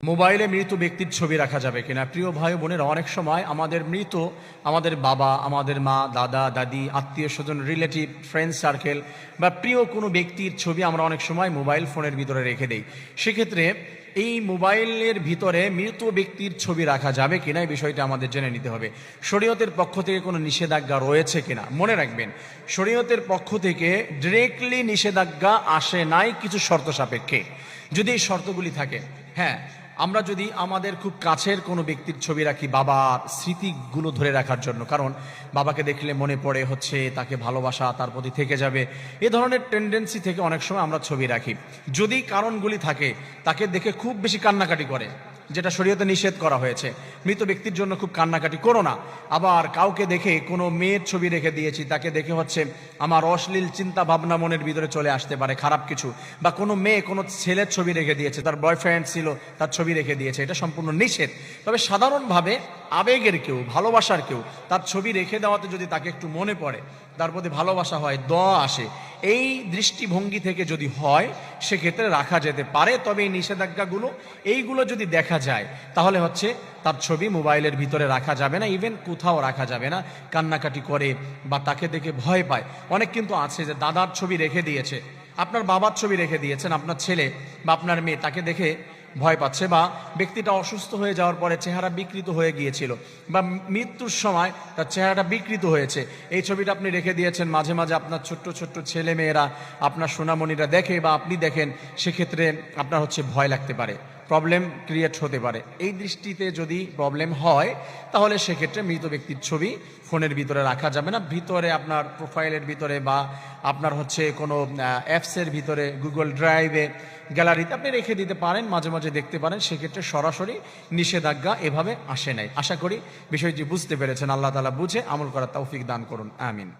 মোবাইলে মৃত ব্যক্তির ছবি রাখা যাবে কিনা? প্রিয় ভাই বোনেরা, অনেক সময় আমাদের মৃত, আমাদের বাবা, আমাদের মা, দাদা, দাদি, আত্মীয় স্বজন, রিলেটিভ, ফ্রেন্ড সার্কেল বা প্রিয় কোনো ব্যক্তির ছবি আমরা অনেক সময় মোবাইল ফোনের ভিতরে রেখে দেই। সেক্ষেত্রে এই মোবাইলের ভিতরে মৃত ব্যক্তির ছবি রাখা যাবে কিনা, এই বিষয়টা আমাদের জেনে নিতে হবে। শরীয়তের পক্ষ থেকে কোনো নিষেধাজ্ঞা রয়েছে কিনা? মনে রাখবেন, শরীয়তের পক্ষ থেকে ডিরেক্টলি নিষেধাজ্ঞা আসে নাই, কিছু শর্ত সাপেক্ষে। যদি এই শর্তগুলি থাকে, হ্যাঁ, আমরা যদি আমাদের খুব কাছের কোনো ব্যক্তির ছবি রাখি বাবার স্মৃতিগুলো ধরে রাখার জন্য, কারণ বাবাকে দেখলে মনে পড়ে হচ্ছে তাকে ভালোবাসা তার প্রতি থেকে যাবে, এ ধরনের টেন্ডেন্সি থেকে অনেক সময় আমরা ছবি রাখি। যদি কারণগুলি থাকে, তাকে দেখে খুব বেশি কান্নাকাটি করে, যেটা শরীয়তে নিষেধ করা হয়েছে, মৃত ব্যক্তির জন্য খুব কান্নাকাটি করো না। আবার কাউকে দেখে কোনো মেয়ের ছবি রেখে দিয়েছি, তাকে দেখে হচ্ছে আমার অশ্লীল চিন্তা ভাবনা মনের ভিতরে চলে আসতে পারে, খারাপ কিছু, বা কোনো মেয়ে কোনো ছেলের ছবি রেখে দিয়েছে, তার বয়ফ্রেন্ড ছিল তার ছবি রেখে দিয়েছে, এটা সম্পূর্ণ নিষেধ। তবে সাধারণভাবে আবেগের কেউ, ভালোবাসার কেউ তার ছবি রেখে দেওয়াতে যদি তাকে একটু মনে পড়ে, তার প্রতি ভালোবাসা হয়, দয়া আসে, এই দৃষ্টিভঙ্গি থেকে যদি হয়, সেক্ষেত্রে রাখা যেতে পারে। তবে এই নিষেধাজ্ঞাগুলো, এইগুলো যদি দেখা যায়, তাহলে হচ্ছে তার ছবি মোবাইলের ভিতরে রাখা যাবে না, ইভেন কোথাও রাখা যাবে না। কান্নাকাটি করে বা তাকে দেখে ভয় পায়। অনেক কিন্তু আছে যে দাদার ছবি রেখে দিয়েছে, আপনার বাবার ছবি রেখে দিয়েছেন, আপনার ছেলে বা আপনার মেয়ে তাকে দেখে ভয় পাচ্ছে, বা ব্যক্তিটা অসুস্থ হয়ে যাওয়ার পরে চেহারা বিকৃত হয়ে গিয়েছিল, বা মৃত্যুর সময় তার চেহারাটা বিকৃত হয়েছে, এই ছবিটা আপনি রেখে দিয়েছেন। মাঝে মাঝে আপনার ছোট্ট ছোট্ট ছেলে মেয়েরা, আপনার সোনামণিরা দেখে বা আপনি দেখেন, সেক্ষেত্রে আপনার হচ্ছে ভয় লাগতে পারে, প্রবলেম ক্রিয়েট হতে পারে। এই দৃষ্টিতে যদি প্রবলেম হয়, তাহলে সেক্ষেত্রে মৃত ব্যক্তির ছবি ফোনের ভিতরে রাখা যাবে না। ভিতরে আপনার প্রোফাইলের ভিতরে বা আপনার হচ্ছে কোনো অ্যাপসের ভিতরে, গুগল ড্রাইভে, গ্যালারিতে আপনি রেখে দিতে পারেন, মাঝে মাঝে দেখতে পারেন। সেক্ষেত্রে সরাসরি নিষেধাজ্ঞা এভাবে আসে নাই। আশা করি বিষয়টি বুঝতে পেরেছেন। আল্লাহ তাআলা বুঝে আমল করার তৌফিক দান করুন, আমিন।